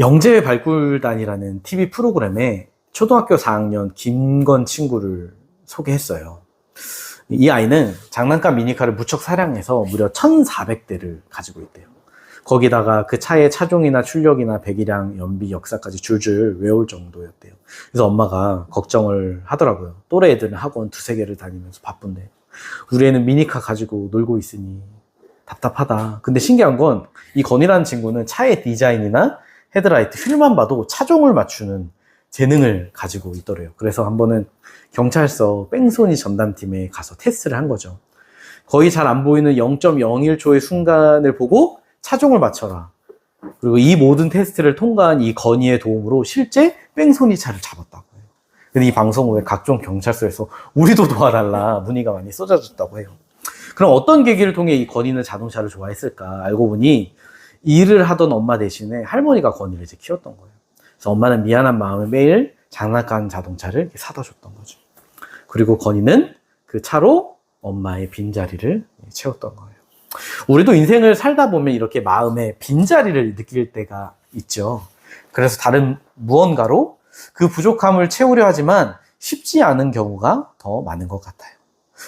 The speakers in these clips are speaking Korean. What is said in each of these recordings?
영재 발굴단이라는 TV 프로그램에 초등학교 4학년 김건 친구를 소개했어요. 이 아이는 장난감 미니카를 무척 사랑해서 무려 1,400대를 가지고 있대요. 거기다가 그 차의 차종이나 출력이나 배기량, 연비, 역사까지 줄줄 외울 정도였대요. 그래서 엄마가 걱정을 하더라고요. 또래 애들은 학원 2-3개를 다니면서 바쁜데 우리 애는 미니카 가지고 놀고 있으니 답답하다. 근데 신기한 건 이 건이라는 친구는 차의 디자인이나 헤드라이트, 휠만 봐도 차종을 맞추는 재능을 가지고 있더래요. 그래서 한 번은 경찰서 뺑소니 전담팀에 가서 테스트를 한 거죠. 거의 잘 안 보이는 0.01초의 순간을 보고 차종을 맞춰라. 그리고 이 모든 테스트를 통과한 이 건이의 도움으로 실제 뺑소니 차를 잡았다고 해요. 근데 이 방송 후에 각종 경찰서에서 우리도 도와달라 문의가 많이 쏟아졌다고 해요. 그럼 어떤 계기를 통해 이 건이는 자동차를 좋아했을까? 알고 보니 일을 하던 엄마 대신에 할머니가 건이를 이제 키웠던 거예요. 그래서 엄마는 미안한 마음에 매일 장난감 자동차를 사다 줬던 거죠. 그리고 건이는 그 차로 엄마의 빈자리를 채웠던 거예요. 우리도 인생을 살다 보면 이렇게 마음에 빈자리를 느낄 때가 있죠. 그래서 다른 무언가로 그 부족함을 채우려 하지만 쉽지 않은 경우가 더 많은 것 같아요.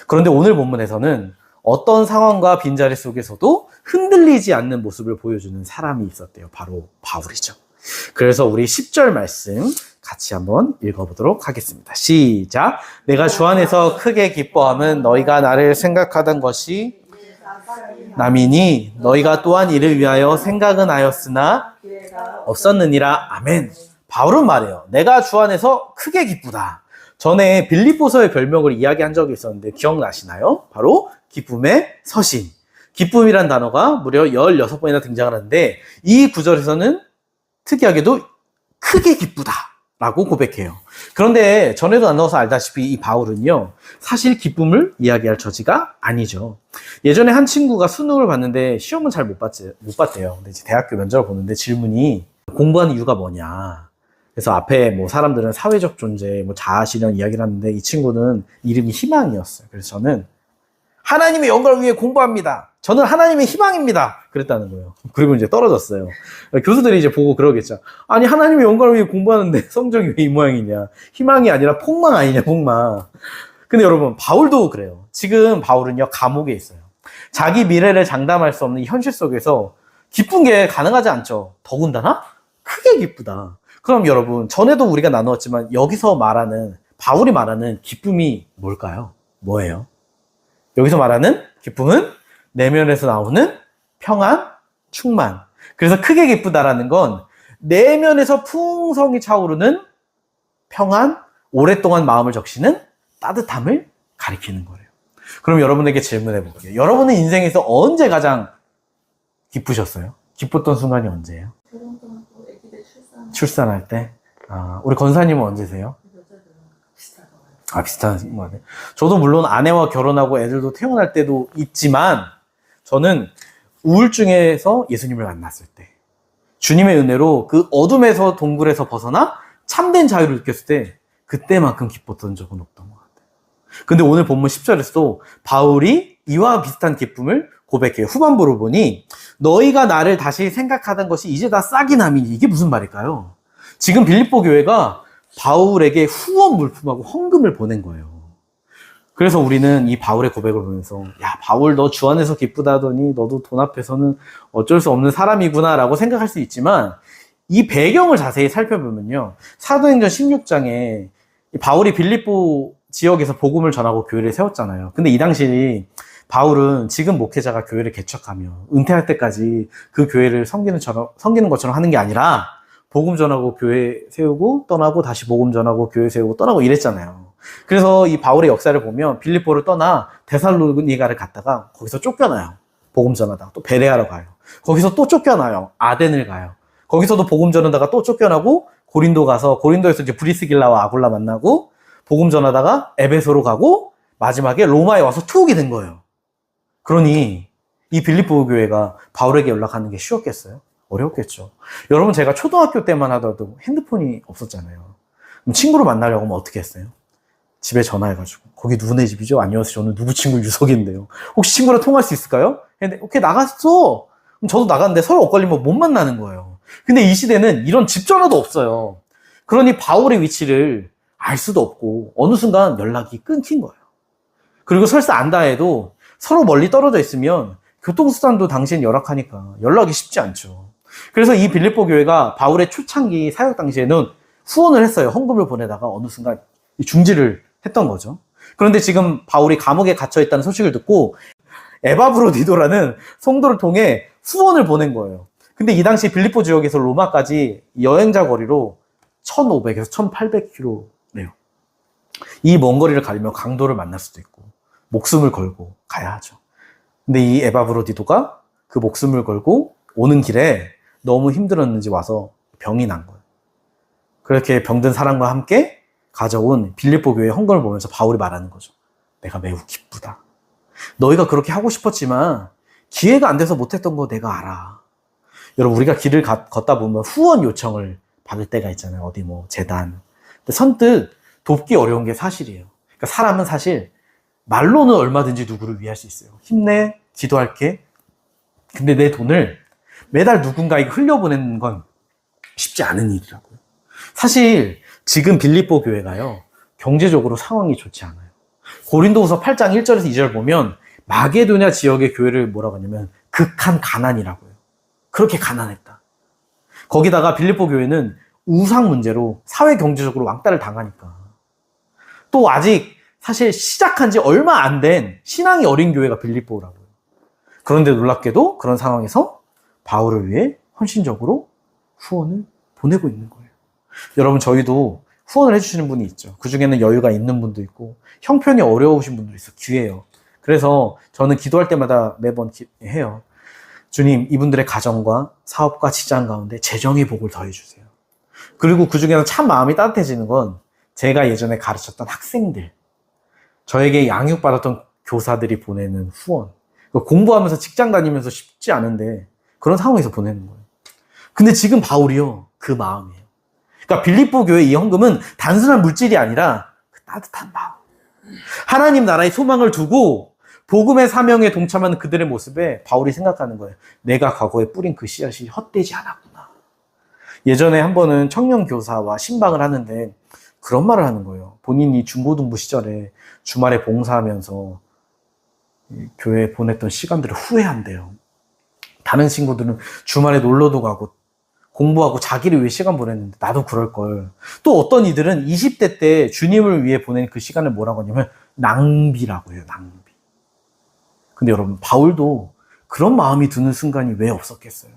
그런데 오늘 본문에서는 어떤 상황과 빈자리 속에서도 흔들리지 않는 모습을 보여주는 사람이 있었대요. 바로 바울이죠. 그래서 우리 10절 말씀 같이 한번 읽어보도록 하겠습니다. 시작! 내가 주 안에서 크게 기뻐함은 너희가 나를 생각하던 것이 남이니 너희가 또한 이를 위하여 생각은 하였으나 없었느니라. 아멘. 바울은 말해요. 내가 주 안에서 크게 기쁘다. 전에 빌립보서의 별명을 이야기한 적이 있었는데 기억나시나요? 바로 기쁨의 서신. 기쁨이란 단어가 무려 16번이나 등장을 하는데 이 구절에서는 특이하게도 크게 기쁘다 라고 고백해요. 그런데 전에도 나눠서 알다시피 이 바울은요, 사실 기쁨을 이야기할 처지가 아니죠. 예전에 한 친구가 수능을 봤는데 시험은 잘 못 봤대요. 근데 이제 대학교 면접을 보는데 질문이 공부하는 이유가 뭐냐. 그래서 앞에 뭐 사람들은 사회적 존재, 뭐 자아실현 이야기를 하는데 이 친구는 이름이 희망이었어요. 그래서 저는 하나님의 영광을 위해 공부합니다. 저는 하나님의 희망입니다. 그랬다는 거예요. 그리고 이제 떨어졌어요. 교수들이 이제 보고 그러겠죠. 아니, 하나님의 영광을 위해 공부하는데 성적이 왜 이 모양이냐. 희망이 아니라 폭망 아니냐, 폭망. 근데 여러분, 바울도 그래요. 지금 바울은요, 감옥에 있어요. 자기 미래를 장담할 수 없는 이 현실 속에서 기쁜 게 가능하지 않죠. 더군다나 크게 기쁘다. 그럼 여러분, 전에도 우리가 나누었지만 여기서 말하는, 바울이 말하는 기쁨이 뭘까요? 뭐예요? 여기서 말하는 기쁨은 내면에서 나오는 평안, 충만. 그래서 크게 기쁘다라는 건 내면에서 풍성히 차오르는 평안, 오랫동안 마음을 적시는 따뜻함을 가리키는 거예요. 그럼 여러분에게 질문해 볼게요. 여러분은 인생에서 언제 가장 기쁘셨어요? 기뻤던 순간이 언제예요? 출산할 때? 우리 권사님은 언제세요? 비슷한 거 같아요. 저도 물론 아내와 결혼하고 애들도 태어날 때도 있지만 저는 우울증에서 예수님을 만났을 때, 주님의 은혜로 그 어둠에서 동굴에서 벗어나 참된 자유를 느꼈을 때 그때만큼 기뻤던 적은 없던 것 같아요. 근데 오늘 본문 10절에서도 바울이 이와 비슷한 기쁨을 고백해요. 후반부를 보니 너희가 나를 다시 생각하던 것이 이제 다 싹이 남이니. 이게 무슨 말일까요? 지금 빌립보 교회가 바울에게 후원 물품하고 헌금을 보낸 거예요. 그래서 우리는 이 바울의 고백을 보면서 야, 바울 너 주 안에서 기쁘다더니 너도 돈 앞에서는 어쩔 수 없는 사람이구나 라고 생각할 수 있지만 이 배경을 자세히 살펴보면요, 사도행전 16장에 바울이 빌립보 지역에서 복음을 전하고 교회를 세웠잖아요. 근데 이 당시 바울은 지금 목회자가 교회를 개척하며 은퇴할 때까지 그 교회를 섬기는 것처럼 하는 게 아니라 복음 전하고 교회 세우고 떠나고 다시 복음 전하고 교회 세우고 떠나고 이랬잖아요. 그래서 이 바울의 역사를 보면 빌립보를 떠나 데살로니가를 갔다가 거기서 쫓겨나요. 복음 전하다가 또 베레아로 가요. 거기서 또 쫓겨나요. 아덴을 가요. 거기서도 복음 전하다가 또 쫓겨나고 고린도 가서 고린도에서 이제 브리스길라와 아굴라 만나고 복음 전하다가 에베소로 가고 마지막에 로마에 와서 투옥이 된 거예요. 그러니 이 빌립보 교회가 바울에게 연락하는 게 쉬웠겠어요? 어려웠겠죠. 여러분, 제가 초등학교 때만 하더라도 핸드폰이 없었잖아요. 그럼 친구를 만나려고 하면 어떻게 했어요? 집에 전화해가지고 거기 누구네 집이죠? 안녕하세요. 저는 누구 친구 유석인데요. 혹시 친구랑 통화할 수 있을까요? 근데 오케이, 나갔어. 그럼 저도 나갔는데 서로 엇갈리면 못 만나는 거예요. 근데 이 시대는 이런 집 전화도 없어요. 그러니 바울의 위치를 알 수도 없고 어느 순간 연락이 끊긴 거예요. 그리고 설사 안다 해도 서로 멀리 떨어져 있으면 교통수단도 당시엔 열악하니까 연락이 쉽지 않죠. 그래서 이 빌립보 교회가 바울의 초창기 사역 당시에는 후원을 했어요. 헌금을 보내다가 어느 순간 중지를 했던 거죠. 그런데 지금 바울이 감옥에 갇혀 있다는 소식을 듣고 에바브로디도라는 성도를 통해 후원을 보낸 거예요. 근데 이 당시 빌립보 지역에서 로마까지 여행자 거리로 1,500에서 1,800km래요. 이 먼 거리를 가려면 강도를 만날 수도 있고 목숨을 걸고 가야 하죠. 근데 이 에바브로디도가 그 목숨을 걸고 오는 길에 너무 힘들었는지 와서 병이 난 거예요. 그렇게 병든 사람과 함께 가져온 빌립보 교회의 헌금을 보면서 바울이 말하는 거죠. 내가 매우 기쁘다. 너희가 그렇게 하고 싶었지만 기회가 안 돼서 못했던 거 내가 알아. 여러분, 우리가 길을 걷다 보면 후원 요청을 받을 때가 있잖아요. 어디 뭐 재단. 근데 선뜻 돕기 어려운 게 사실이에요. 그러니까 사람은 사실 말로는 얼마든지 누구를 위할 수 있어요. 힘내, 기도할게. 근데 내 돈을 매달 누군가에게 흘려보내는 건 쉽지 않은 일이라고요. 사실 지금 빌립보 교회가요, 경제적으로 상황이 좋지 않아요. 고린도후서 8장 1절에서 2절 보면 마게도냐 지역의 교회를 뭐라고 하냐면 극한 가난이라고요. 그렇게 가난했다. 거기다가 빌립보 교회는 우상 문제로 사회 경제적으로 왕따를 당하니까 또 아직 사실 시작한 지 얼마 안 된 신앙이 어린 교회가 빌립보라고요. 그런데 놀랍게도 그런 상황에서 바울을 위해 헌신적으로 후원을 보내고 있는 거예요. 여러분, 저희도 후원을 해주시는 분이 있죠. 그 중에는 여유가 있는 분도 있고 형편이 어려우신 분도 있어. 귀해요. 그래서 저는 기도할 때마다 매번 해요. 주님, 이분들의 가정과 사업과 직장 가운데 재정의 복을 더해주세요. 그리고 그 중에서 참 마음이 따뜻해지는 건 제가 예전에 가르쳤던 학생들, 저에게 양육받았던 교사들이 보내는 후원. 공부하면서 직장 다니면서 쉽지 않은데 그런 상황에서 보내는 거예요. 근데 지금 바울이요, 그 마음이에요. 그러니까 빌립보 교회 이 헌금은 단순한 물질이 아니라 그 따뜻한 마음. 하나님 나라의 소망을 두고 복음의 사명에 동참하는 그들의 모습에 바울이 생각하는 거예요. 내가 과거에 뿌린 그 씨앗이 헛되지 않았구나. 예전에 한 번은 청년 교사와 신방을 하는데 그런 말을 하는 거예요. 본인이 중고등부 시절에 주말에 봉사하면서 교회에 보냈던 시간들을 후회한대요. 다른 친구들은 주말에 놀러도 가고 공부하고 자기를 위해 시간 보냈는데 나도 그럴걸. 또 어떤 이들은 20대 때 주님을 위해 보낸 그 시간을 뭐라고 하냐면 낭비라고 해요. 낭비. 근데 여러분, 바울도 그런 마음이 드는 순간이 왜 없었겠어요?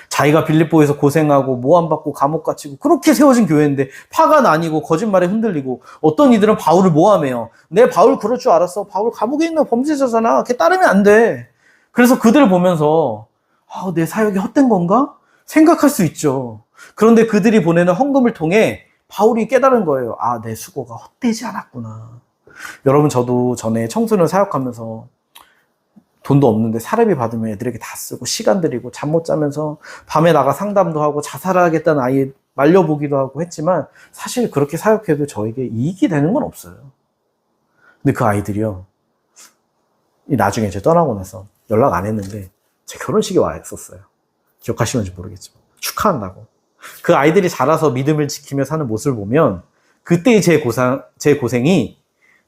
자기가 빌립보에서 고생하고 모함받고 감옥 갇히고 그렇게 세워진 교회인데 파가 나뉘고 거짓말에 흔들리고 어떤 이들은 바울을 모함해요. 내 바울 그럴 줄 알았어. 바울 감옥에 있는 범죄자잖아. 걔 따르면 안 돼. 그래서 그들을 보면서 내 사역이 헛된 건가? 생각할 수 있죠. 그런데 그들이 보내는 헌금을 통해 바울이 깨달은 거예요. 내 수고가 헛되지 않았구나. 여러분, 저도 전에 청소년 사역하면서 돈도 없는데 사례비 받으면 애들에게 다 쓰고 시간 들이고 잠 못 자면서 밤에 나가 상담도 하고 자살하겠다는 아이 말려보기도 하고 했지만 사실 그렇게 사역해도 저에게 이익이 되는 건 없어요. 근데 그 아이들이요, 나중에 이제 떠나고 나서 연락 안 했는데 제 결혼식에 와 있었어요. 기억하시는지 모르겠지만 축하한다고. 그 아이들이 자라서 믿음을 지키며 사는 모습을 보면 그때의 제 고생이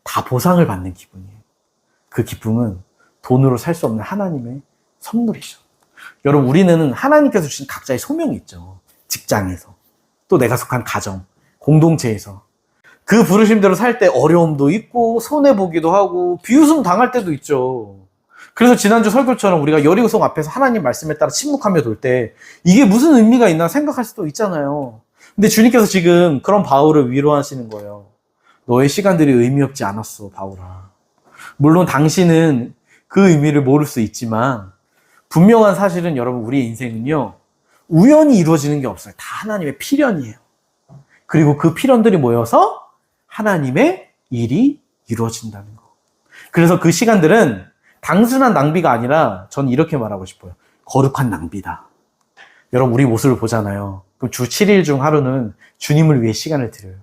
다 보상을 받는 기분이에요. 그 기쁨은 돈으로 살 수 없는 하나님의 선물이죠. 여러분, 우리는 하나님께서 주신 각자의 소명이 있죠. 직장에서, 또 내가 속한 가정, 공동체에서. 그 부르심대로 살 때 어려움도 있고 손해보기도 하고 비웃음 당할 때도 있죠. 그래서 지난주 설교처럼 우리가 여리고성 앞에서 하나님 말씀에 따라 침묵하며 돌 때 이게 무슨 의미가 있나 생각할 수도 있잖아요. 근데 주님께서 지금 그런 바울을 위로하시는 거예요. 너의 시간들이 의미 없지 않았어, 바울아. 물론 당신은 그 의미를 모를 수 있지만 분명한 사실은 여러분, 우리의 인생은요, 우연히 이루어지는 게 없어요. 다 하나님의 필연이에요. 그리고 그 필연들이 모여서 하나님의 일이 이루어진다는 거. 그래서 그 시간들은 단순한 낭비가 아니라 저는 이렇게 말하고 싶어요. 거룩한 낭비다. 여러분, 우리 모습을 보잖아요. 그럼 주 7일 중 하루는 주님을 위해 시간을 드려요.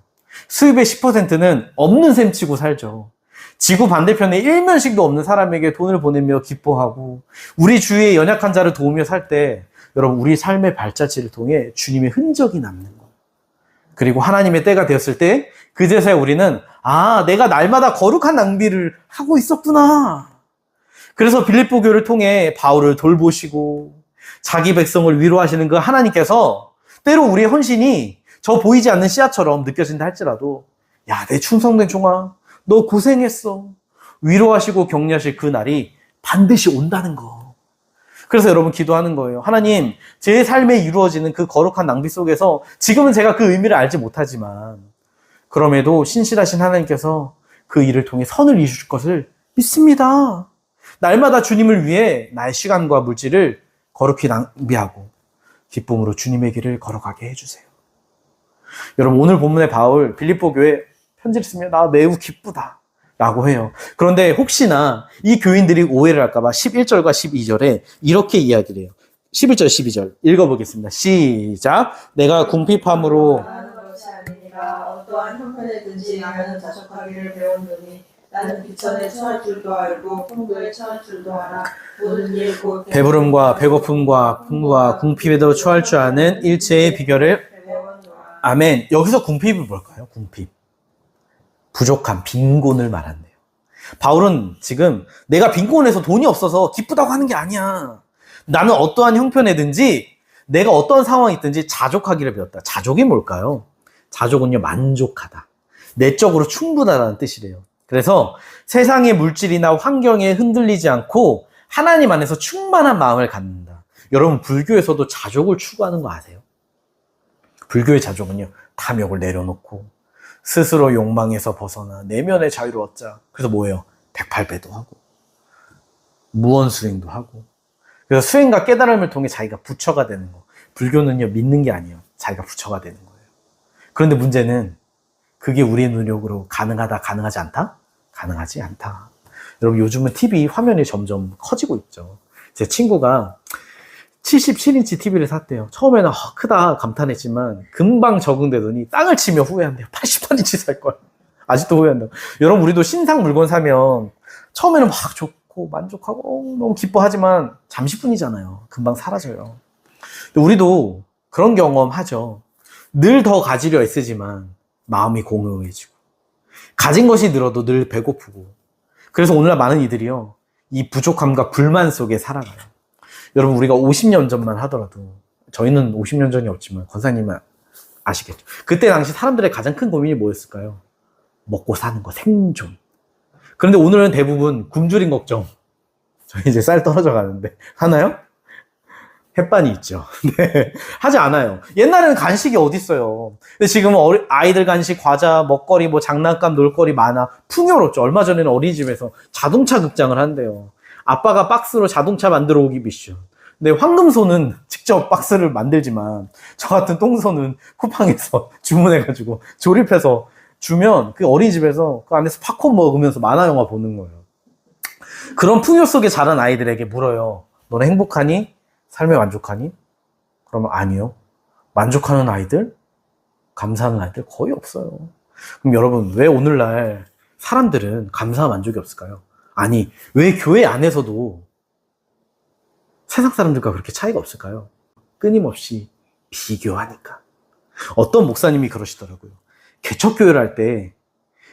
수입의 10%는 없는 셈 치고 살죠. 지구 반대편에 일면식도 없는 사람에게 돈을 보내며 기뻐하고 우리 주위의 연약한 자를 도우며 살 때 여러분, 우리 삶의 발자취를 통해 주님의 흔적이 남는 거예요. 그리고 하나님의 때가 되었을 때 그제서야 우리는 내가 날마다 거룩한 낭비를 하고 있었구나. 그래서 빌립보 교회를 통해 바울을 돌보시고 자기 백성을 위로하시는 그 하나님께서 때로 우리의 헌신이 저 보이지 않는 씨앗처럼 느껴진다 할지라도 내 충성된 종아, 너 고생했어. 위로하시고 격려하실 그 날이 반드시 온다는 거. 그래서 여러분 기도하는 거예요. 하나님, 제 삶에 이루어지는 그 거룩한 낭비 속에서 지금은 제가 그 의미를 알지 못하지만 그럼에도 신실하신 하나님께서 그 일을 통해 선을 이루실 것을 믿습니다. 날마다 주님을 위해 나의 시간과 물질을 거룩히 낭비하고 기쁨으로 주님의 길을 걸어가게 해주세요. 여러분, 오늘 본문의 바울 빌립보 교회 편지를 쓰면 나 매우 기쁘다 라고 해요. 그런데 혹시나 이 교인들이 오해를 할까봐 11절과 12절에 이렇게 이야기를 해요. 11절, 12절 읽어보겠습니다. 시작. 내가 궁핍함으로 하는 것이 아니니라. 어떠한 형편에든지 나는 자족하기를 배웠노니 나는 비천에 처할 줄도 알고 풍부에 처할 줄도 알아. 모든 일 곧 배부름과 배고픔과 풍부와 궁핍에도 처할 줄 아는 일체의 비결을 배웠노라. 아멘. 여기서 궁핍은 뭘까요? 궁핍. 부족함, 빈곤을 말한대요. 바울은 지금 내가 빈곤해서 돈이 없어서 기쁘다고 하는 게 아니야. 나는 어떠한 형편에든지 내가 어떠한 상황이 있든지 자족하기를 배웠다. 자족이 뭘까요? 자족은요, 만족하다. 내적으로 충분하다는 뜻이래요. 그래서 세상의 물질이나 환경에 흔들리지 않고 하나님 안에서 충만한 마음을 갖는다. 여러분, 불교에서도 자족을 추구하는 거 아세요? 불교의 자족은요, 탐욕을 내려놓고 스스로 욕망에서 벗어나 내면의 자유를 얻자. 그래서 뭐예요? 108배도 하고 무언수행도 하고. 그래서 수행과 깨달음을 통해 자기가 부처가 되는 거. 불교는요, 믿는 게 아니에요. 자기가 부처가 되는 거예요. 그런데 문제는 그게 우리의 노력으로 가능하다, 가능하지 않다? 가능하지 않다. 여러분, 요즘은 TV 화면이 점점 커지고 있죠. 제 친구가 77인치 TV를 샀대요. 처음에는 크다 감탄했지만 금방 적응되더니 땅을 치며 후회한대요. 88인치 살 걸. 아직도 후회한다고. 여러분, 우리도 신상 물건 사면 처음에는 막 좋고 만족하고 너무 기뻐하지만 잠시뿐이잖아요. 금방 사라져요. 우리도 그런 경험 하죠. 늘 더 가지려 애쓰지만 마음이 공허해지고 가진 것이 늘어도 늘 배고프고. 그래서 오늘날 많은 이들이요, 이 부족함과 불만 속에 살아가요. 여러분, 우리가 50년 전만 하더라도, 저희는 50년 전이 없지만 권사님은 아시겠죠. 그때 당시 사람들의 가장 큰 고민이 뭐였을까요? 먹고 사는 거, 생존. 그런데 오늘은 대부분 굶주린 걱정. 저희 이제 쌀 떨어져 가는데 하나요? 햇반이 있죠. 네. 하지 않아요. 옛날에는 간식이 어딨어요. 근데 지금은 아이들 간식, 과자, 먹거리, 뭐 장난감, 놀거리 많아. 풍요롭죠. 얼마 전에는 어린이집에서 자동차 극장을 한대요. 아빠가 박스로 자동차 만들어 오기 미션. 근데 황금소는 직접 박스를 만들지만 저 같은 똥소는 쿠팡에서 주문해가지고 조립해서 주면 그 어린이집에서 그 안에서 팝콘 먹으면서 만화영화 보는 거예요. 그런 풍요 속에 자란 아이들에게 물어요. 너는 행복하니? 삶에 만족하니? 그러면 아니요. 만족하는 아이들? 감사하는 아이들 거의 없어요. 그럼 여러분, 왜 오늘날 사람들은 감사와 만족이 없을까요? 아니, 왜 교회 안에서도 세상 사람들과 그렇게 차이가 없을까요? 끊임없이 비교하니까. 어떤 목사님이 그러시더라고요. 개척교회를 할 때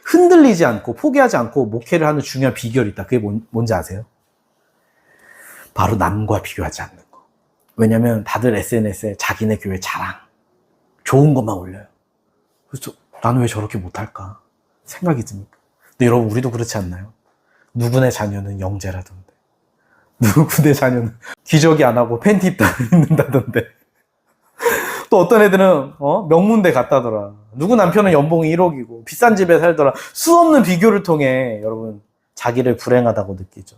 흔들리지 않고 포기하지 않고 목회를 하는 중요한 비결이 있다. 그게 뭔지 아세요? 바로 남과 비교하지 않는 거. 왜냐면 다들 SNS에 자기네 교회 자랑, 좋은 것만 올려요. 그래서 나는 왜 저렇게 못할까 생각이 드니까. 근데 여러분, 우리도 그렇지 않나요? 누구네 자녀는 영재라던데, 누구네 자녀는 기저귀 안 하고 팬티 입는다던데, 또 어떤 애들은 명문대 갔다더라. 누구 남편은 연봉이 1억이고 비싼 집에 살더라. 수없는 비교를 통해 여러분, 자기를 불행하다고 느끼죠.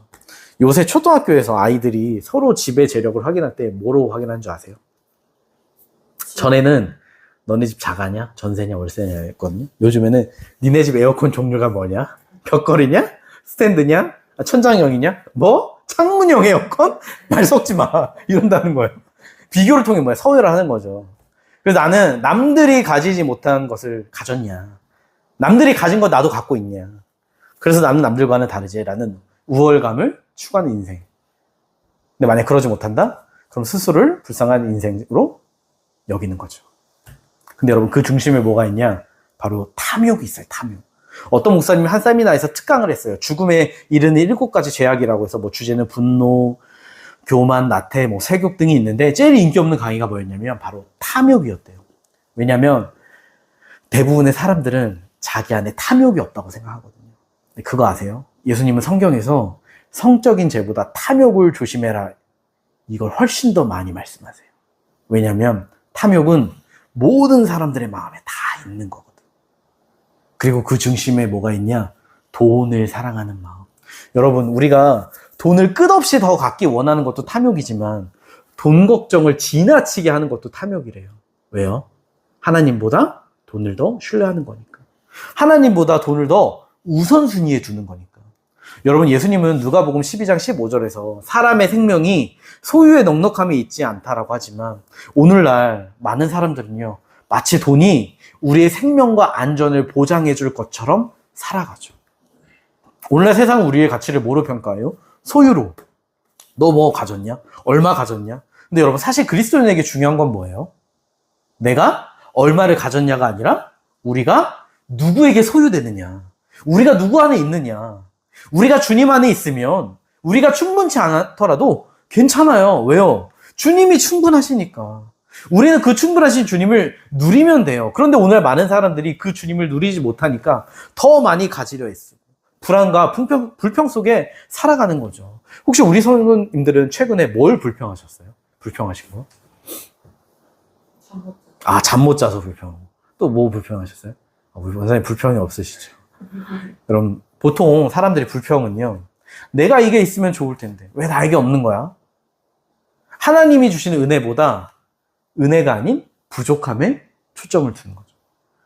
요새 초등학교에서 아이들이 서로 집의 재력을 확인할 때 뭐로 확인하는 줄 아세요? 전에는 너네 집 자가냐? 전세냐? 월세냐? 했거든요. 요즘에는 니네 집 에어컨 종류가 뭐냐? 벽걸이냐? 스탠드냐? 천장형이냐? 뭐? 창문형 에어컨? 말 섞지 마. 이런다는 거예요. 비교를 통해 뭐야? 서열을 하는 거죠. 그래서 나는 남들이 가지지 못한 것을 가졌냐? 남들이 가진 거 나도 갖고 있냐? 그래서 나는 남들과는 다르지 라는 우월감을 추구하는 인생. 근데 만약 그러지 못한다? 그럼 스스로를 불쌍한 인생으로 여기는 거죠. 근데 여러분 그 중심에 뭐가 있냐? 바로 탐욕이 있어요. 탐욕. 어떤 목사님이 한 세미나에서 특강을 했어요. 죽음에 이르는 7가지 죄악이라고 해서 뭐 주제는 분노, 교만, 나태, 뭐 세욕 등이 있는데 제일 인기 없는 강의가 뭐였냐면 바로 탐욕이었대요. 왜냐면 대부분의 사람들은 자기 안에 탐욕이 없다고 생각하거든요. 근데 그거 아세요? 예수님은 성경에서 성적인 죄보다 탐욕을 조심해라. 이걸 훨씬 더 많이 말씀하세요. 왜냐면 탐욕은 모든 사람들의 마음에 다 있는 거거든. 그리고 그 중심에 뭐가 있냐? 돈을 사랑하는 마음. 여러분, 우리가 돈을 끝없이 더 갖기 원하는 것도 탐욕이지만 돈 걱정을 지나치게 하는 것도 탐욕이래요. 왜요? 하나님보다 돈을 더 신뢰하는 거니까. 하나님보다 돈을 더 우선순위에 두는 거니까. 여러분, 예수님은 누가복음 12장 15절에서 사람의 생명이 소유의 넉넉함이 있지 않다라고 하지만 오늘날 많은 사람들은요, 마치 돈이 우리의 생명과 안전을 보장해 줄 것처럼 살아가죠. 오늘날 세상은 우리의 가치를 뭐로 평가해요? 소유로. 너 뭐 가졌냐? 얼마 가졌냐? 근데 여러분, 사실 그리스도인에게 중요한 건 뭐예요? 내가 얼마를 가졌냐가 아니라 우리가 누구에게 소유되느냐, 우리가 누구 안에 있느냐. 우리가 주님 안에 있으면 우리가 충분치 않더라도 괜찮아요. 왜요? 주님이 충분하시니까. 우리는 그 충분하신 주님을 누리면 돼요. 그런데 오늘 많은 사람들이 그 주님을 누리지 못하니까 더 많이 가지려 했어. 불안과 불평 속에 살아가는 거죠. 혹시 우리 성도님들은 최근에 뭘 불평하셨어요? 불평하신 거? 잠 못 자서 불평. 또 뭐 불평하셨어요? 우리 원사님 불평이 없으시죠? 여러분, 보통 사람들이 불평은요, 내가 이게 있으면 좋을 텐데 왜 나에게 없는 거야? 하나님이 주시는 은혜보다 은혜가 아닌 부족함에 초점을 두는 거죠.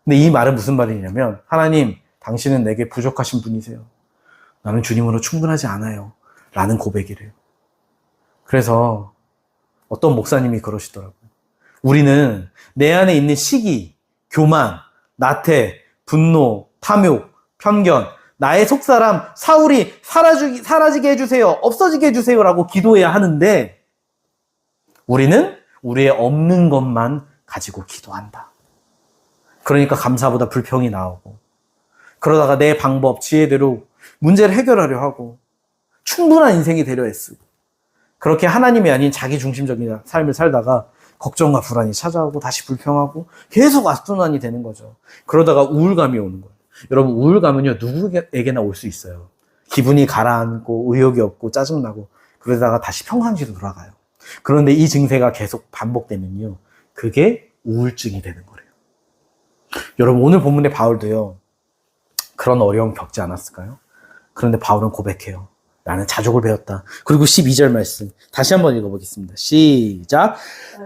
근데 이 말은 무슨 말이냐면, 하나님, 당신은 내게 부족하신 분이세요. 나는 주님으로 충분하지 않아요. 라는 고백이래요. 그래서 어떤 목사님이 그러시더라고요. 우리는 내 안에 있는 시기, 교만, 나태, 분노, 탐욕, 편견, 나의 속사람, 사울이 사라지게 해주세요. 없어지게 해주세요. 라고 기도해야 하는데, 우리는 우리의 없는 것만 가지고 기도한다. 그러니까 감사보다 불평이 나오고, 그러다가 내 방법, 지혜대로 문제를 해결하려 하고, 충분한 인생이 되려 애쓰고, 그렇게 하나님이 아닌 자기 중심적인 삶을 살다가 걱정과 불안이 찾아오고 다시 불평하고 계속 악순환이 되는 거죠. 그러다가 우울감이 오는 거예요. 여러분, 우울감은요, 누구에게나 올 수 있어요. 기분이 가라앉고 의욕이 없고 짜증나고 그러다가 다시 평상시로 돌아가요. 그런데 이 증세가 계속 반복되면요, 그게 우울증이 되는 거래요. 여러분, 오늘 본문의 바울도요, 그런 어려움 겪지 않았을까요? 그런데 바울은 고백해요. 나는 자족을 배웠다. 그리고 12절 말씀 다시 한번 읽어보겠습니다. 시작.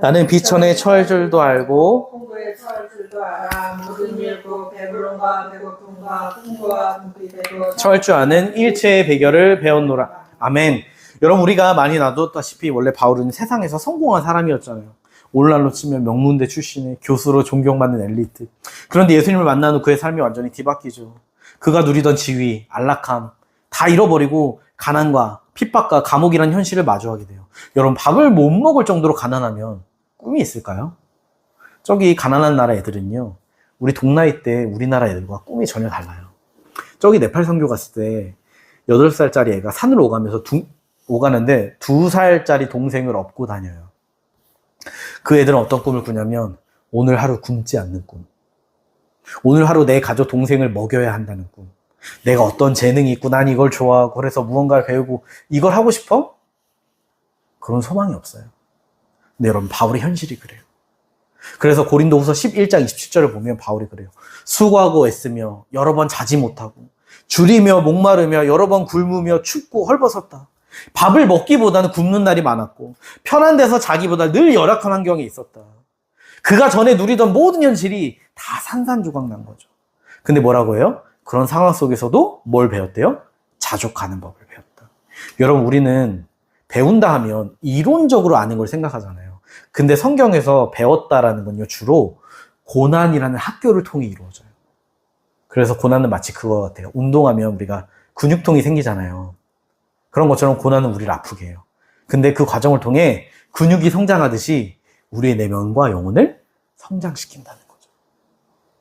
나는 비천에 처할 줄도 알고 풍부에 처할 줄도 알아. 모든 일고 배부름과 배고픔과 풍부와 궁핍에도 처할 줄 아는 일체의 배결을 배웠노라. 아멘. 여러분, 우리가 많이 나눴다시피 원래 바울은 세상에서 성공한 사람이었잖아요. 오늘날로 치면 명문대 출신의 교수로 존경받는 엘리트. 그런데 예수님을 만난 후 그의 삶이 완전히 뒤바뀌죠. 그가 누리던 지위, 안락함 다 잃어버리고 가난과 핍박과 감옥이라는 현실을 마주하게 돼요. 여러분, 밥을 못 먹을 정도로 가난하면 꿈이 있을까요? 저기 가난한 나라 애들은요, 우리 동나이 때 우리나라 애들과 꿈이 전혀 달라요. 저기 네팔 선교 갔을 때 8살짜리 애가 산을 오가는데 2살짜리 동생을 업고 다녀요. 그 애들은 어떤 꿈을 꾸냐면, 오늘 하루 굶지 않는 꿈, 오늘 하루 내 가족 동생을 먹여야 한다는 꿈, 내가 어떤 재능이 있고 난 이걸 좋아하고 그래서 무언가를 배우고 이걸 하고 싶어? 그런 소망이 없어요. 근데 여러분, 바울의 현실이 그래요. 그래서 고린도후서 11장 27절을 보면 바울이 그래요. 수고하고 애쓰며 여러 번 자지 못하고 줄이며 목마르며 여러 번 굶으며 춥고 헐벗었다. 밥을 먹기보다는 굶는 날이 많았고 편한 데서 자기보다 늘 열악한 환경에 있었다. 그가 전에 누리던 모든 현실이 다 산산조각 난 거죠. 근데 뭐라고 해요? 그런 상황 속에서도 뭘 배웠대요? 자족하는 법을 배웠다. 여러분, 우리는 배운다 하면 이론적으로 아는 걸 생각하잖아요. 근데 성경에서 배웠다라는 건요, 주로 고난이라는 학교를 통해 이루어져요. 그래서 고난은 마치 그거 같아요. 운동하면 우리가 근육통이 생기잖아요. 그런 것처럼 고난은 우리를 아프게 해요. 근데 그 과정을 통해 근육이 성장하듯이 우리의 내면과 영혼을 성장시킨다는 거죠.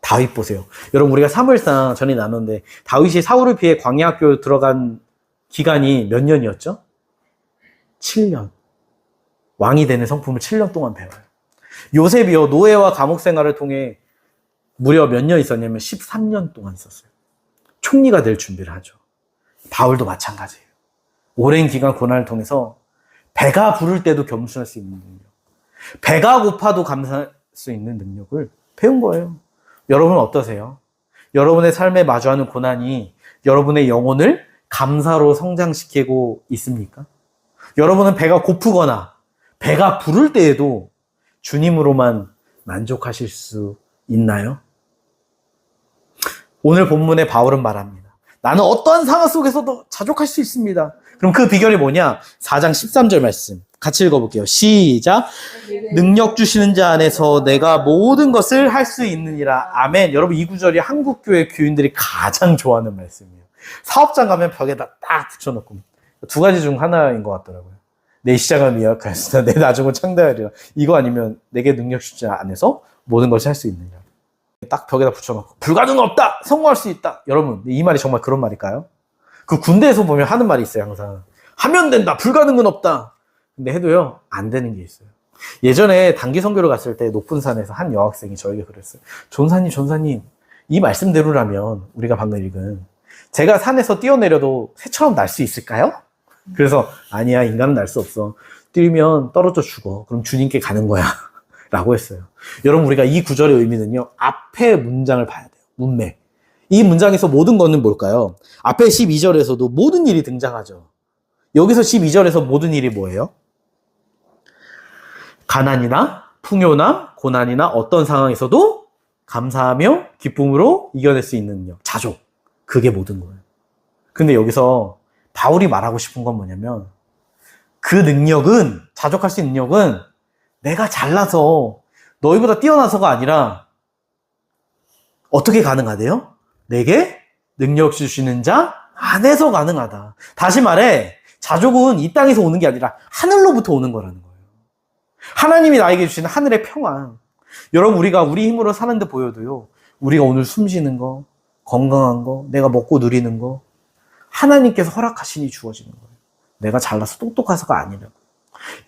다윗 보세요. 여러분, 우리가 사무엘상 전에 나눴는데 다윗이 사울을 피해 광야학교 들어간 기간이 몇 년이었죠? 7년. 왕이 되는 성품을 7년 동안 배워요. 요셉이요, 노예와 감옥 생활을 통해 무려 몇 년 있었냐면 13년 동안 있었어요. 총리가 될 준비를 하죠. 바울도 마찬가지예요. 오랜 기간 고난을 통해서 배가 부를 때도 겸손할 수 있는 능력, 배가 고파도 감사할 수 있는 능력을 배운 거예요. 여러분 어떠세요? 여러분의 삶에 마주하는 고난이 여러분의 영혼을 감사로 성장시키고 있습니까? 여러분은 배가 고프거나 배가 부를 때에도 주님으로만 만족하실 수 있나요? 오늘 본문의 바울은 말합니다. 나는 어떠한 상황 속에서도 자족할 수 있습니다. 그럼 그 비결이 뭐냐? 4장 13절 말씀 같이 읽어볼게요. 시작. 능력 주시는 자 안에서 내가 모든 것을 할 수 있느니라. 아멘. 여러분, 이 구절이 한국교회 교인들이 가장 좋아하는 말씀이에요. 사업장 가면 벽에다 딱 붙여놓고 두 가지 중 하나인 것 같더라고요. 내 시작을 미약하였으나 내 나중을 창대하리라. 이거 아니면 내게 능력 주시는 자 안에서 모든 것을 할 수 있느냐. 딱 벽에다 붙여놓고 불가능은 없다! 성공할 수 있다! 여러분, 이 말이 정말 그런 말일까요? 그 군대에서 보면 하는 말이 있어요. 항상 하면 된다! 불가능은 없다! 근데 해도요, 안 되는 게 있어요. 예전에 단기 선교를 갔을 때 높은 산에서 한 여학생이 저에게 그랬어요. 전사님, 이 말씀대로라면 우리가 방금 읽은 제가 산에서 뛰어내려도 새처럼 날 수 있을까요? 그래서 아니야, 인간은 날 수 없어. 뛰면 떨어져 죽어. 그럼 주님께 가는 거야. 라고 했어요. 여러분, 우리가 이 구절의 의미는요, 앞에 문장을 봐야 돼요. 문맥. 이 문장에서 모든 거는 뭘까요? 앞에 12절에서도 모든 일이 등장하죠. 여기서 12절에서 모든 일이 뭐예요? 가난이나 풍요나 고난이나 어떤 상황에서도 감사하며 기쁨으로 이겨낼 수 있는 능력, 자족. 그게 모든 거예요. 근데 여기서 바울이 말하고 싶은 건 뭐냐면 그 능력은, 자족할 수 있는 능력은 내가 잘나서 너희보다 뛰어나서가 아니라 어떻게 가능하대요? 내게 능력 주시는 자 안에서 가능하다. 다시 말해, 자족은 이 땅에서 오는 게 아니라 하늘로부터 오는 거라는 거예요. 하나님이 나에게 주시는 하늘의 평안. 여러분, 우리가 우리 힘으로 사는 데 보여도요, 우리가 오늘 숨 쉬는 거, 건강한 거, 내가 먹고 누리는 거, 하나님께서 허락하시니 주어지는 거예요. 내가 잘나서 똑똑해서가 아니라고.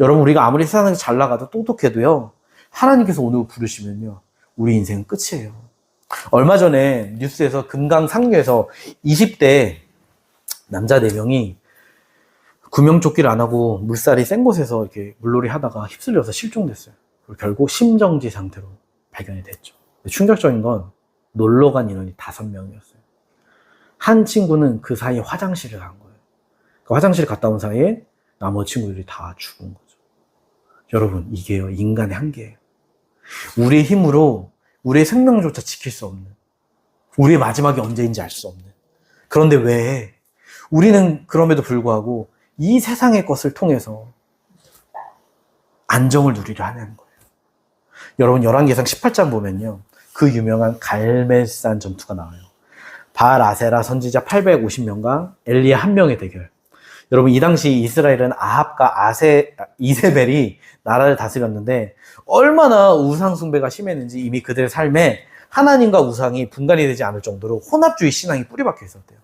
여러분, 우리가 아무리 세상에서 잘 나가도 똑똑해도요, 하나님께서 오늘 부르시면요, 우리 인생은 끝이에요. 얼마 전에 뉴스에서 금강상류에서 20대 남자 4명이 구명조끼를 안 하고 물살이 센 곳에서 이렇게 물놀이 하다가 휩쓸려서 실종됐어요. 그리고 결국 심정지 상태로 발견이 됐죠. 충격적인 건 놀러 간 인원이 5명이었어요. 한 친구는 그 사이에 화장실을 간 거예요. 그 화장실 갔다 온 사이에 나머지 친구들이 다 죽은 거죠. 여러분, 이게요, 인간의 한계예요. 우리의 힘으로 우리의 생명조차 지킬 수 없는, 우리의 마지막이 언제인지 알 수 없는. 그런데 왜 우리는 그럼에도 불구하고 이 세상의 것을 통해서 안정을 누리려 하는 거예요. 여러분, 열왕기상 18장 보면요, 그 유명한 갈멜산 전투가 나와요. 바알 아세라 선지자 850명과 엘리야 1명의 대결. 여러분, 이 당시 이스라엘은 아합과 이세벨이 나라를 다스렸는데 얼마나 우상 숭배가 심했는지 이미 그들의 삶에 하나님과 우상이 분간이 되지 않을 정도로 혼합주의 신앙이 뿌리박혀 있었대요.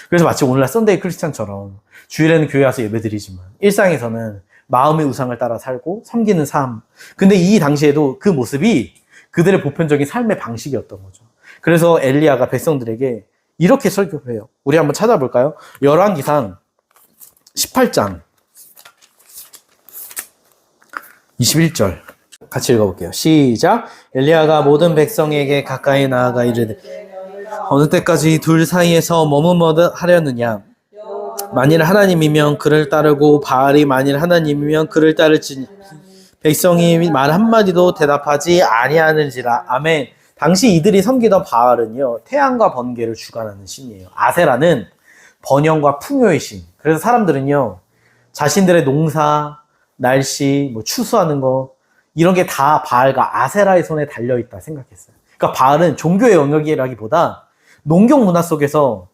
그래서 마치 오늘날 썬데이 크리스찬처럼 주일에는 교회 와서 예배드리지만 일상에서는 마음의 우상을 따라 살고 섬기는 삶. 근데 이 당시에도 그 모습이 그들의 보편적인 삶의 방식이었던 거죠. 그래서 엘리야가 백성들에게 이렇게 설교해요. 우리 한번 찾아볼까요? 열왕기상 18장 21절 같이 읽어볼게요. 시작. 엘리야가 모든 백성에게 가까이 나아가 이르되 어느 때까지 둘 사이에서 머뭇머뭇 하려느냐? 만일 하나님이면 그를 따르고 바알이 만일 하나님이면 그를 따를지. 백성이 말 한마디도 대답하지 아니하는지라. 아멘. 당시 이들이 섬기던 바알은요, 태양과 번개를 주관하는 신이에요. 아세라는 번영과 풍요의 신. 그래서 사람들은요, 자신들의 농사, 날씨, 추수하는 거, 이런 게 다 바알과 아세라의 손에 달려있다 생각했어요. 그러니까 바알은 종교의 영역이라기보다 농경 문화 속에서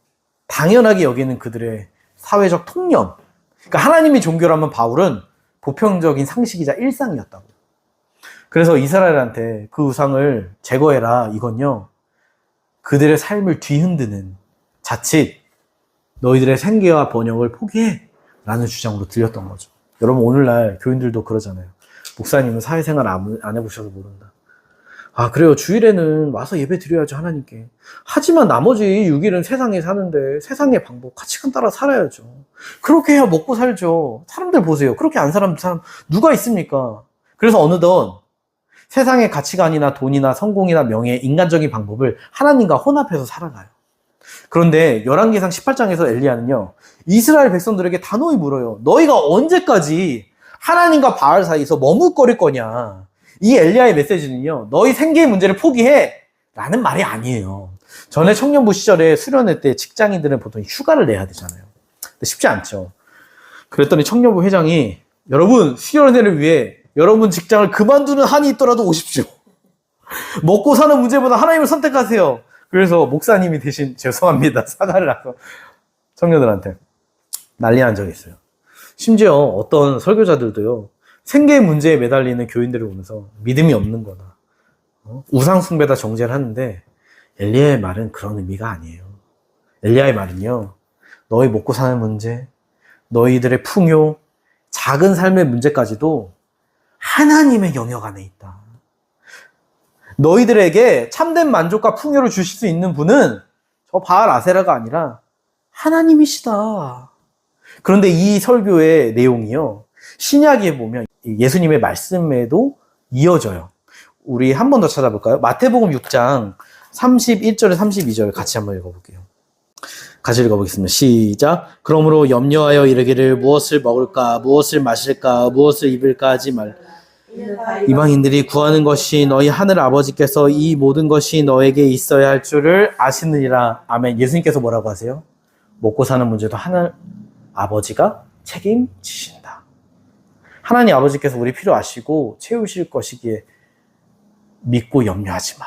당연하게 여기는 그들의 사회적 통념. 그러니까 하나님이 종교라면 바울은 보편적인 상식이자 일상이었다고. 그래서 이스라엘한테 그 우상을 제거해라. 이건요, 그들의 삶을 뒤흔드는, 자칫 너희들의 생계와 번영을 포기해 라는 주장으로 들렸던 거죠. 여러분, 오늘날 교인들도 그러잖아요. 목사님은 사회생활 안 해보셔서 모른다. 아, 그래요. 주일에는 와서 예배 드려야죠, 하나님께. 하지만 나머지 6일은 세상에 사는데 세상의 방법, 가치관 따라 살아야죠. 그렇게 해야 먹고 살죠. 사람들 보세요. 그렇게 안 사는 사람 누가 있습니까? 그래서 어느덧 세상의 가치관이나 돈이나 성공이나 명예, 인간적인 방법을 하나님과 혼합해서 살아가요. 그런데 열왕기상 18장에서 엘리야는요, 이스라엘 백성들에게 단호히 물어요. 너희가 언제까지 하나님과 바알 사이에서 머뭇거릴 거냐? 이 엘리야의 메시지는요, 너희 생계의 문제를 포기해! 라는 말이 아니에요. 전에 청년부 시절에 수련회 때 직장인들은 보통 휴가를 내야 되잖아요. 근데 쉽지 않죠. 그랬더니 청년부 회장이, 여러분, 수련회를 위해 여러분 직장을 그만두는 한이 있더라도 오십시오. 먹고 사는 문제보다 하나님을 선택하세요. 그래서 목사님이 대신 죄송합니다, 사과를 하고 청년들한테 난리 난 적이 있어요. 심지어 어떤 설교자들도요, 생계의 문제에 매달리는 교인들을 보면서 믿음이 없는 거다, 우상 숭배다 정죄를 하는데, 엘리야의 말은 그런 의미가 아니에요. 엘리야의 말은요, 너희 먹고 사는 문제, 너희들의 풍요, 작은 삶의 문제까지도 하나님의 영역 안에 있다. 너희들에게 참된 만족과 풍요를 주실 수 있는 분은 저 바알 아세라가 아니라 하나님이시다. 그런데 이 설교의 내용이요, 신약에 보면 예수님의 말씀에도 이어져요. 우리 한 번 더 찾아볼까요? 마태복음 6장 31절에 32절 같이 한번 읽어볼게요. 같이 읽어보겠습니다. 시작. 그러므로 염려하여 이르기를 무엇을 먹을까, 무엇을 마실까, 무엇을 입을까 하지 말. 이방인들이 구하는 것이 너희 하늘 아버지께서 이 모든 것이 너에게 있어야 할 줄을 아시느니라. 아멘. 예수님께서 뭐라고 하세요? 먹고 사는 문제도 하늘 아버지가 책임지신다. 하나님 아버지께서 우리 필요 아시고 채우실 것이기에 믿고 염려하지 마.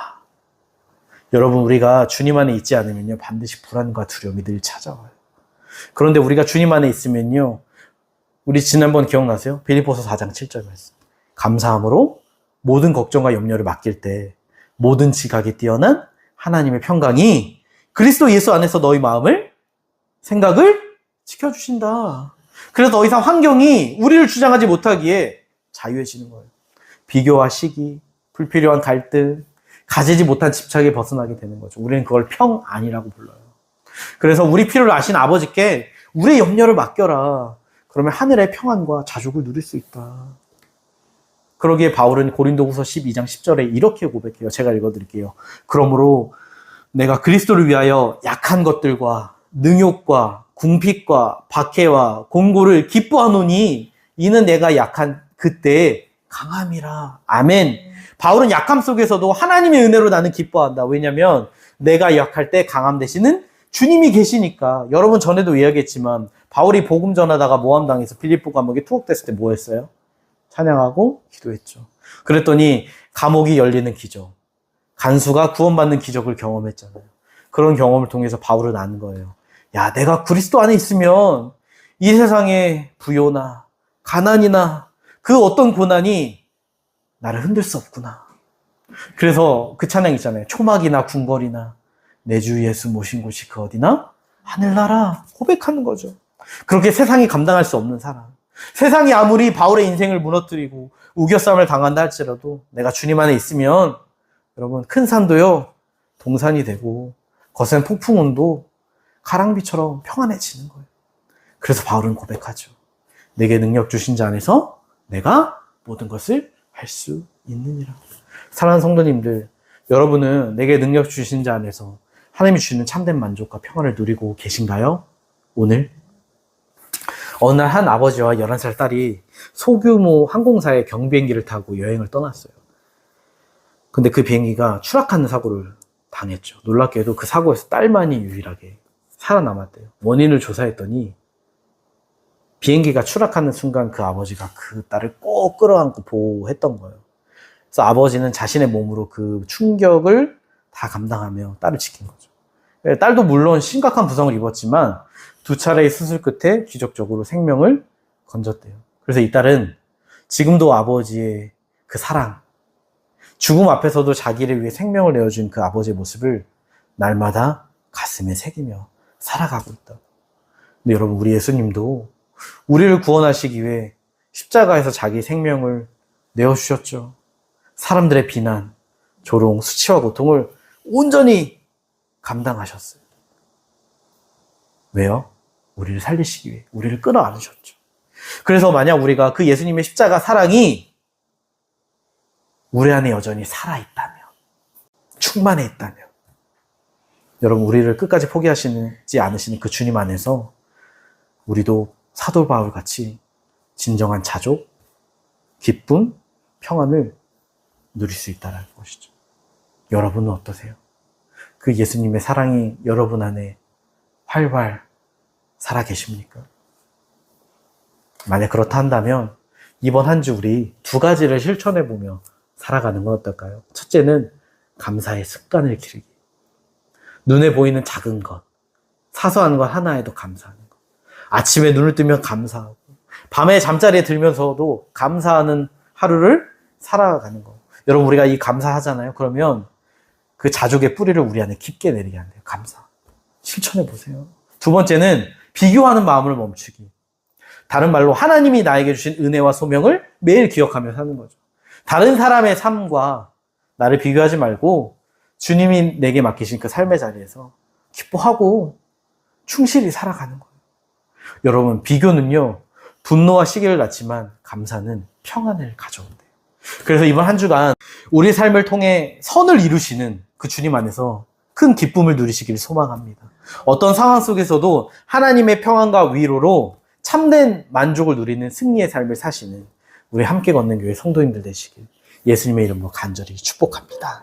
여러분, 우리가 주님 안에 있지 않으면요, 반드시 불안과 두려움이 늘 찾아와요. 그런데 우리가 주님 안에 있으면요, 우리 지난번 기억나세요? 빌립보서 4장 7절 말씀. 감사함으로 모든 걱정과 염려를 맡길 때 모든 지각이 뛰어난 하나님의 평강이 그리스도 예수 안에서 너희 마음을, 생각을 지켜주신다. 그래서 더 이상 환경이 우리를 주장하지 못하기에 자유해지는 거예요. 비교와 시기, 불필요한 갈등, 가지지 못한 집착에 벗어나게 되는 거죠. 우리는 그걸 평안이라고 불러요. 그래서 우리 필요를 아신 아버지께 우리의 염려를 맡겨라. 그러면 하늘의 평안과 자족을 누릴 수 있다. 그러기에 바울은 고린도후서 12장 10절에 이렇게 고백해요. 제가 읽어드릴게요. 그러므로 내가 그리스도를 위하여 약한 것들과 능욕과 궁핍과 박해와 공고를 기뻐하노니 이는 내가 약한 그때의 강함이라. 아멘. 바울은 약함 속에서도 하나님의 은혜로 나는 기뻐한다. 왜냐하면 내가 약할 때 강함 되시는 주님이 계시니까. 여러분, 전에도 이야기했지만 바울이 복음 전하다가 모함당해서 빌립보 감옥에 투옥됐을 때 뭐 했어요? 찬양하고 기도했죠. 그랬더니 감옥이 열리는 기적, 간수가 구원받는 기적을 경험했잖아요. 그런 경험을 통해서 바울은 아는 거예요. 야, 내가 그리스도 안에 있으면 이 세상의 부요나 가난이나 그 어떤 고난이 나를 흔들 수 없구나. 그래서 그 찬양 있잖아요. 초막이나 궁궐이나 내 주 예수 모신 곳이 그 어디나 하늘나라. 고백하는 거죠. 그렇게 세상이 감당할 수 없는 사람, 세상이 아무리 바울의 인생을 무너뜨리고 우겨싸움을 당한다 할지라도 내가 주님 안에 있으면, 여러분, 큰 산도요 동산이 되고 거센 폭풍운도 가랑비처럼 평안해지는 거예요. 그래서 바울은 고백하죠. 내게 능력 주신 자 안에서 내가 모든 것을 할 수 있느니라. 사랑하는 성도님들, 여러분은 내게 능력 주신 자 안에서 하나님이 주시는 참된 만족과 평안을 누리고 계신가요? 오늘? 어느 날 한 아버지와 11살 딸이 소규모 항공사의 경비행기를 타고 여행을 떠났어요. 근데 그 비행기가 추락하는 사고를 당했죠. 놀랍게도 그 사고에서 딸만이 유일하게 살아남았대요. 원인을 조사했더니 비행기가 추락하는 순간 그 아버지가 그 딸을 꼭 끌어안고 보호했던 거예요. 그래서 아버지는 자신의 몸으로 그 충격을 다 감당하며 딸을 지킨 거죠. 딸도 물론 심각한 부상을 입었지만 2차례의 수술 끝에 기적적으로 생명을 건졌대요. 그래서 이 딸은 지금도 아버지의 그 사랑, 죽음 앞에서도 자기를 위해 생명을 내어준 그 아버지의 모습을 날마다 가슴에 새기며 살아가고 있다. 근데 여러분, 우리 예수님도 우리를 구원하시기 위해 십자가에서 자기 생명을 내어주셨죠. 사람들의 비난, 조롱, 수치와 고통을 온전히 감당하셨어요. 왜요? 우리를 살리시기 위해, 우리를 끌어안으셨죠. 그래서 만약 우리가 그 예수님의 십자가 사랑이 우리 안에 여전히 살아있다면, 충만해 있다면, 여러분, 우리를 끝까지 포기하시지 않으시는 그 주님 안에서 우리도 사도 바울 같이 진정한 자족, 기쁨, 평안을 누릴 수 있다는 것이죠. 여러분은 어떠세요? 그 예수님의 사랑이 여러분 안에 활활 살아 계십니까? 만약 그렇다 한다면 이번 한 주 우리 두 가지를 실천해 보며 살아가는 건 어떨까요? 첫째는 감사의 습관을 기르기. 눈에 보이는 작은 것, 사소한 것 하나에도 감사하는 것. 아침에 눈을 뜨면 감사하고, 밤에 잠자리에 들면서도 감사하는 하루를 살아가는 것. 여러분, 우리가 이 감사하잖아요. 그러면 그 자족의 뿌리를 우리 안에 깊게 내리게 한대요. 감사. 실천해 보세요. 두 번째는 비교하는 마음을 멈추기. 다른 말로 하나님이 나에게 주신 은혜와 소명을 매일 기억하며 사는 거죠. 다른 사람의 삶과 나를 비교하지 말고 주님이 내게 맡기신 그 삶의 자리에서 기뻐하고 충실히 살아가는 거예요. 여러분, 비교는요, 분노와 시기를 낳지만 감사는 평안을 가져온대요. 그래서 이번 한 주간 우리 삶을 통해 선을 이루시는 그 주님 안에서 큰 기쁨을 누리시기를 소망합니다. 어떤 상황 속에서도 하나님의 평안과 위로로 참된 만족을 누리는 승리의 삶을 사시는 우리 함께 걷는 교회 성도님들 되시길 예수님의 이름으로 간절히 축복합니다.